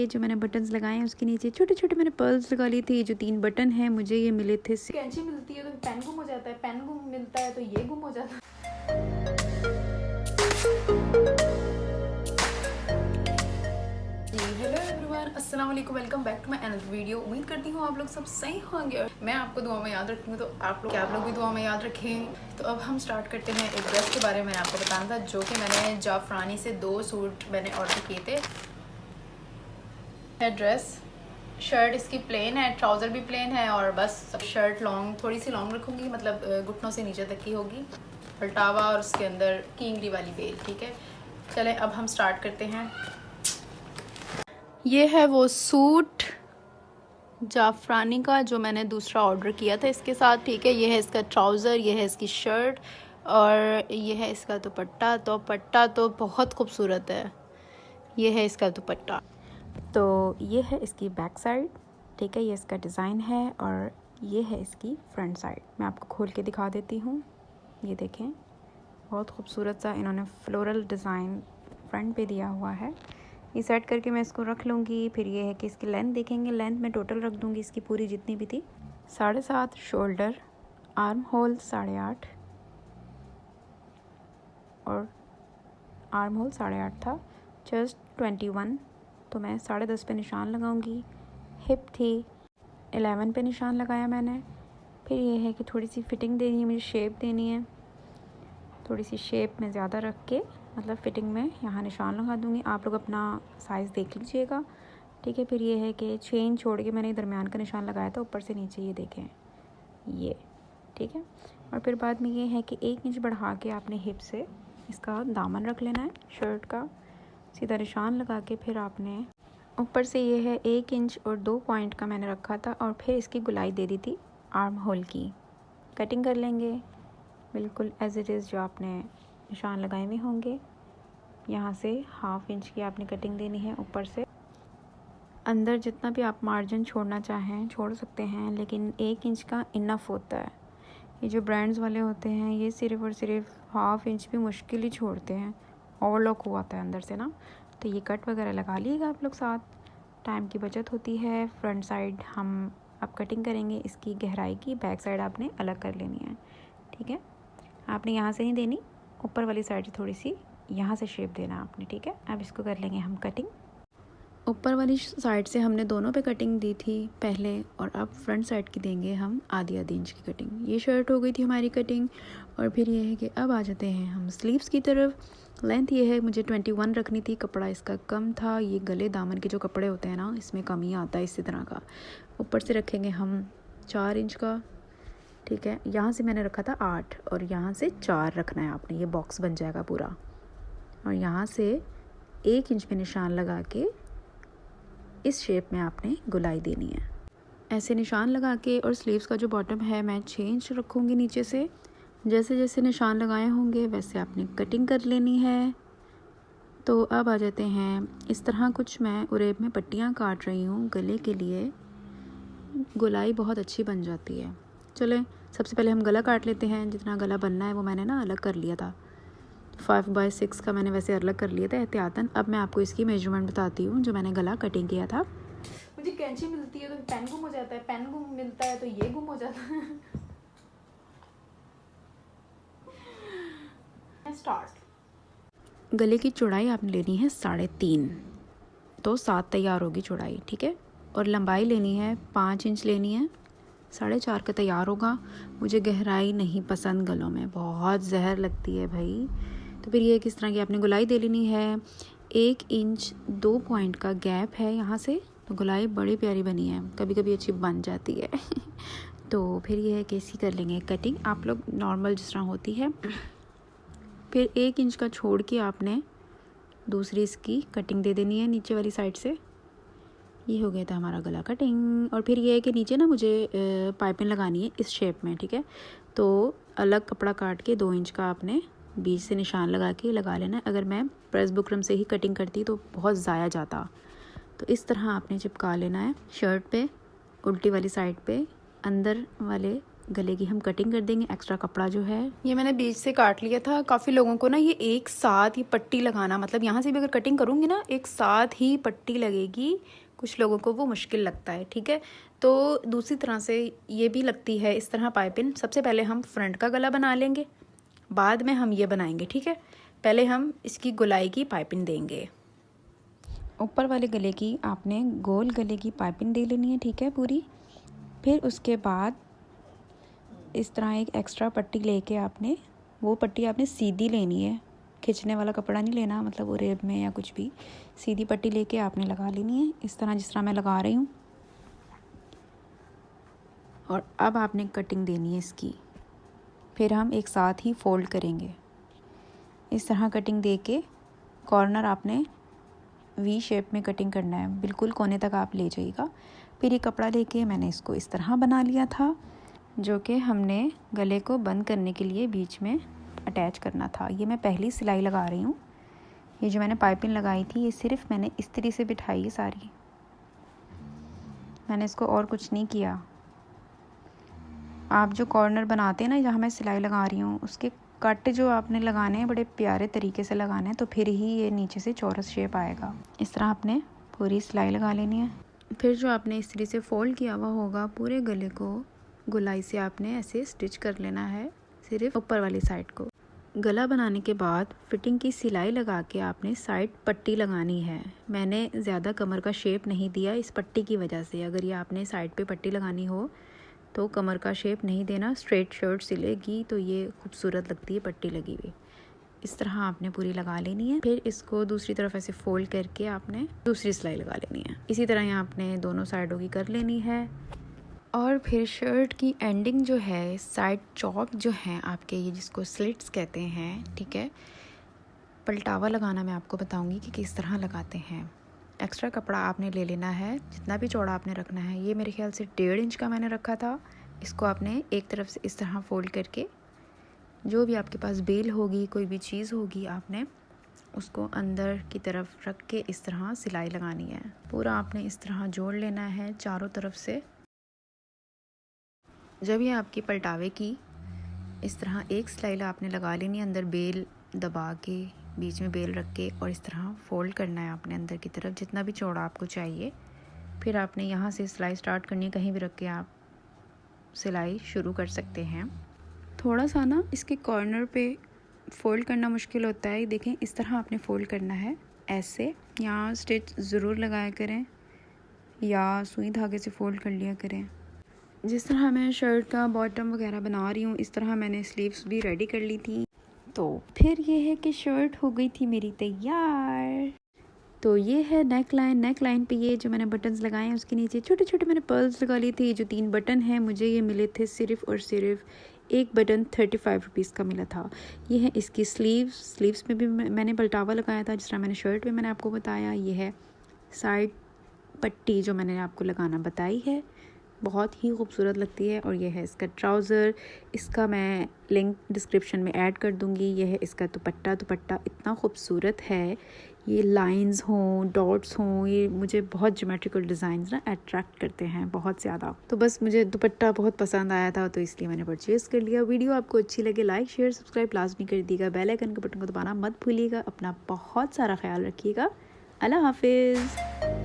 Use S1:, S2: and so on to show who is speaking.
S1: ये जो मैंने बटन्स लगाए हैं उसके नीचे छोटे छोटे मैंने पर्ल्स लगा ली थी। जो 3 बटन हैं मुझे ये मिले थे।
S2: कैंची मिलती है तो पेन गुम हो जाता है, पेन गुम मिलता है तो ये गुम हो जाता है। हेलो एवरीवन, अस्सलाम वालेकुम, welcome back to my another video. उम्मीद करती हूँ आप लोग सब सही होंगे। मैं आपको दुआ में याद रखूँगी तो आप लोग भी दुआ में याद रखें। तो अब हम स्टार्ट करते हैं। एक ड्रेस के बारे में मैंने आपको बताना था, जो कि मैंने जाफरानी से 2 सूट मैंने ऑर्डर किए थे। ड्रेस शर्ट इसकी प्लेन है, ट्राउज़र भी प्लेन है और बस शर्ट लॉन्ग, थोड़ी सी लॉन्ग रखूँगी, मतलब घुटनों से नीचे तक की होगी, पलटावा और उसके अंदर कींगरी वाली बेल। ठीक है, चलें अब हम स्टार्ट करते हैं। ये है वो सूट जाफरानी का जो मैंने दूसरा ऑर्डर किया था इसके साथ। ठीक है, ये है इसका ट्राउज़र, ये है इसकी शर्ट और ये है इसका दुपट्टा। तो दुपट्टा तो बहुत खूबसूरत है। ये है इसका दुपट्टा।
S1: तो ये है इसकी बैक साइड। ठीक है, ये इसका डिज़ाइन है और ये है इसकी फ्रंट साइड। मैं आपको खोल के दिखा देती हूँ। ये देखें, बहुत खूबसूरत सा इन्होंने फ्लोरल डिज़ाइन फ्रंट पे दिया हुआ है। ये सेट करके मैं इसको रख लूँगी। फिर ये है कि इसकी लेंथ देखेंगे, लेंथ मैं टोटल रख दूँगी इसकी पूरी जितनी भी थी 7.5। शोल्डर आर्म होल 8.5 और आर्म होल 8.5 था। चेस्ट 21, तो मैं 10.5 पे निशान लगाऊंगी। हिप थी 11 पे निशान लगाया मैंने। फिर ये है कि थोड़ी सी फिटिंग देनी है, मुझे शेप देनी है। थोड़ी सी शेप में ज़्यादा रख के, मतलब फिटिंग में यहाँ निशान लगा दूँगी। आप लोग अपना साइज़ देख लीजिएगा। ठीक है, फिर ये है कि चेन छोड़ के मैंने दरमियान का निशान लगाया था, ऊपर से नीचे ये देखें ये। ठीक है, और फिर बाद में ये है कि 1 इंच बढ़ा के आपने हिप से इसका दामन रख लेना है शर्ट का। सीधा निशान लगा के फिर आपने ऊपर से ये है 1 इंच और 2 पॉइंट का मैंने रखा था और फिर इसकी गुलाई दे दी थी आर्म होल की। कटिंग कर लेंगे बिल्कुल एज इट इज़ जो आपने निशान लगाए हुए होंगे। यहाँ से 1/2 इंच की आपने कटिंग देनी है। ऊपर से अंदर जितना भी आप मार्जिन छोड़ना चाहें छोड़ सकते हैं, लेकिन 1 इंच का इनफ होता है। ये जो ब्रांड्स वाले होते हैं ये सिर्फ़ और सिर्फ 1/2 इंच भी मुश्किल ही छोड़ते हैं, ओवरलॉक हुआ था अंदर से ना। तो ये कट वगैरह लगा लीजिएगा आप लोग साथ, टाइम की बचत होती है। फ्रंट साइड हम अब कटिंग करेंगे इसकी गहराई की, बैक साइड आपने अलग कर लेनी है। ठीक है, आपने यहाँ से नहीं देनी, ऊपर वाली साइड से थोड़ी सी यहाँ से शेप देना आपने। ठीक है, अब इसको कर लेंगे हम कटिंग। ऊपर वाली साइड से हमने दोनों पे कटिंग दी थी पहले, और अब फ्रंट साइड की देंगे हम आधी इंच की कटिंग। ये शर्ट हो गई थी हमारी कटिंग। और फिर ये है कि अब आ जाते हैं हम स्लीव्स की तरफ। लेंथ ये है, मुझे 21 रखनी थी, कपड़ा इसका कम था। ये गले दामन के जो कपड़े होते हैं ना, इसमें कम ही आता है इसी तरह का। ऊपर से रखेंगे हम 4 इंच का। ठीक है, यहाँ से मैंने रखा था 8 और यहाँ से 4 रखना है आपने, ये बॉक्स बन जाएगा पूरा। और यहाँ से 1 इंच पे निशान लगा के इस शेप में आपने गुलाई देनी है, ऐसे निशान लगा के। और स्लीव्स का जो बॉटम है मैं 6 इंच रखूँगी नीचे से। जैसे जैसे निशान लगाए होंगे वैसे आपने कटिंग कर लेनी है। तो अब आ जाते हैं, इस तरह कुछ मैं उरेब में पट्टियाँ काट रही हूँ गले के लिए। गुलाई बहुत अच्छी बन जाती है। चलें सबसे पहले हम गला काट लेते हैं। जितना गला बनना है वो मैंने ना अलग कर लिया था, 5/6 का मैंने वैसे अलग कर लिया था एहतियातन। अब मैं आपको इसकी मेजरमेंट बताती हूँ जो मैंने गला कटिंग किया था।
S2: मुझे कैंची मिलती है तो पेन गुम हो जाता है, पेन गुम मिलता है तो ये गुम हो जाता है। स्टार्ट।
S1: गले की चौड़ाई आपने लेनी है 3.5, तो 7 तैयार होगी चौड़ाई। ठीक है, और लंबाई लेनी है 5 इंच लेनी है, 4.5 का तैयार होगा। मुझे गहराई नहीं पसंद गलों में, बहुत जहर लगती है भाई। तो फिर ये किस तरह की आपने गुलाई दे लेनी है। 1 इंच 2 पॉइंट का गैप है यहाँ से, तो गुलाई बड़ी प्यारी बनी है, कभी कभी अच्छी बन जाती है। तो फिर ये है कि इसकी कर लेंगे कटिंग आप लोग नॉर्मल जिस तरह होती है। फिर 1 इंच का छोड़ के आपने दूसरी इसकी कटिंग दे देनी है नीचे वाली साइड से। ये हो गया था हमारा गला कटिंग। और फिर ये है कि नीचे ना मुझे पाइपिंग लगानी है इस शेप में। ठीक है, तो अलग कपड़ा काट के 2 इंच का आपने बीच से निशान लगा के लगा लेना है। अगर मैं प्रेस बुकरम से ही कटिंग करती तो बहुत ज़ाया जाता। तो इस तरह आपने चिपका लेना है शर्ट पे, उल्टी वाली साइड पे, अंदर वाले गले की हम कटिंग कर देंगे। एक्स्ट्रा कपड़ा जो है
S2: ये मैंने बीच से काट लिया था। काफ़ी लोगों को ना ये एक साथ ही पट्टी लगाना, मतलब यहाँ से भी अगर कटिंग करूँगी ना एक साथ ही पट्टी लगेगी, कुछ लोगों को वो मुश्किल लगता है, ठीक है। तो दूसरी तरह से ये भी लगती है इस तरह पाइपिंग। सबसे पहले हम फ्रंट का गला बना लेंगे, बाद में हम ये बनाएंगे, ठीक है। पहले हम इसकी गोलाई की पाइपिंग देंगे।
S1: ऊपर वाले गले की आपने गोल गले की पाइपिंग दे लेनी है, ठीक है, पूरी। फिर उसके बाद इस तरह एक एक्स्ट्रा पट्टी लेके आपने वो पट्टी आपने सीधी लेनी है, खिंचने वाला कपड़ा नहीं लेना, मतलब वो रेब में या कुछ भी। सीधी पट्टी लेके आपने लगा लेनी है इस तरह, जिस तरह मैं लगा रही हूँ। और अब आपने कटिंग देनी है इसकी। फिर हम एक साथ ही फोल्ड करेंगे इस तरह। कटिंग दे के कॉर्नर आपने वी शेप में कटिंग करना है, बिल्कुल कोने तक आप ले जाइएगा। फिर ये कपड़ा लेके मैंने इसको इस तरह बना लिया था, जो कि हमने गले को बंद करने के लिए बीच में अटैच करना था। ये मैं पहली सिलाई लगा रही हूँ। ये जो मैंने पाइपिंग लगाई थी ये सिर्फ मैंने इस तरह से बिठाई है सारी, मैंने इसको और कुछ नहीं किया। आप जो कॉर्नर बनाते हैं ना जहाँ मैं सिलाई लगा रही हूँ, उसके कट जो आपने लगाने हैं बड़े प्यारे तरीके से लगाने हैं, तो फिर ही ये नीचे से चौरस शेप आएगा। इस तरह आपने पूरी सिलाई लगा लेनी है। फिर जो आपने इस तरह से फोल्ड किया हुआ होगा पूरे गले को गोलाई से आपने ऐसे स्टिच कर लेना है, सिर्फ ऊपर वाली साइड को। गला बनाने के बाद फिटिंग की सिलाई लगा के आपने साइड पट्टी लगानी है। मैंने ज़्यादा कमर का शेप नहीं दिया इस पट्टी की वजह से। अगर ये आपने साइड पे पट्टी लगानी हो तो कमर का शेप नहीं देना, स्ट्रेट शर्ट सिलेगी तो ये खूबसूरत लगती है पट्टी लगी हुई। इस तरह आपने पूरी लगा लेनी है। फिर इसको दूसरी तरफ ऐसे फोल्ड करके आपने दूसरी सिलाई लगा लेनी है। इसी तरह यहाँ आपने दोनों साइडों की कर लेनी है। और फिर शर्ट की एंडिंग जो है, साइड चौक जो है आपके, ये जिसको स्लिट्स कहते हैं, ठीक है। पलटावा लगाना मैं आपको बताऊंगी कि किस तरह लगाते हैं। एक्स्ट्रा कपड़ा आपने ले लेना है, जितना भी चौड़ा आपने रखना है। ये मेरे ख्याल से 1.5 इंच का मैंने रखा था। इसको आपने एक तरफ से इस तरह फोल्ड करके, जो भी आपके पास बेल होगी, कोई भी चीज़ होगी, आपने उसको अंदर की तरफ रख के इस तरह सिलाई लगानी है। पूरा आपने इस तरह जोड़ लेना है चारों तरफ से। जब ये आपकी पलटावे की इस तरह एक सिलाई आपने लगा लेनी है, अंदर बेल दबा के, बीच में बेल रख के, और इस तरह फोल्ड करना है आपने अंदर की तरफ, जितना भी चौड़ा आपको चाहिए। फिर आपने यहाँ से सिलाई स्टार्ट करनी है, कहीं भी रख के आप सिलाई शुरू कर सकते हैं। थोड़ा सा ना इसके कॉर्नर पे फोल्ड करना मुश्किल होता है। देखें इस तरह आपने फोल्ड करना है ऐसे। यहाँ स्टिच ज़रूर लगाया करें या सुई धागे से फोल्ड कर लिया करें। जिस तरह मैं शर्ट का बॉटम वगैरह बना रही हूँ, इस तरह मैंने स्लीव्स भी रेडी कर ली थी। तो फिर ये है कि शर्ट हो गई थी मेरी तैयार। तो ये है नेक लाइन। नेक लाइन पे ये जो मैंने बटन्स लगाए हैं उसके नीचे छोटे छोटे मैंने पर्ल्स लगा ली थी। जो 3 बटन हैं मुझे ये मिले थे सिर्फ और सिर्फ एक बटन 35 रुपीज़ का मिला था। ये है इसकी स्लीव्स में भी मैंने पलटावा लगाया था, जिस तरह मैंने शर्ट में मैंने आपको बताया। ये है साइड पट्टी जो मैंने आपको लगाना बताई है, बहुत ही खूबसूरत लगती है। और ये है इसका ट्राउज़र, इसका मैं लिंक डिस्क्रिप्शन में ऐड कर दूँगी। ये है इसका दुपट्टा इतना खूबसूरत है। ये लाइंस हों, डॉट्स हों, ये मुझे बहुत ज्योमेट्रिकल डिज़ाइंस ना अट्रैक्ट करते हैं बहुत ज़्यादा। तो बस मुझे दुपट्टा बहुत पसंद आया था, तो इसलिए मैंने परचेज़ कर लिया। वीडियो आपको अच्छी लगे लाइक शेयर सब्सक्राइब लाजमी कर दीजिएगा। बेल आइकन के बटन को दबाना मत भूलिएगा। अपना बहुत सारा ख्याल रखिएगा। अल्लाह हाफिज़।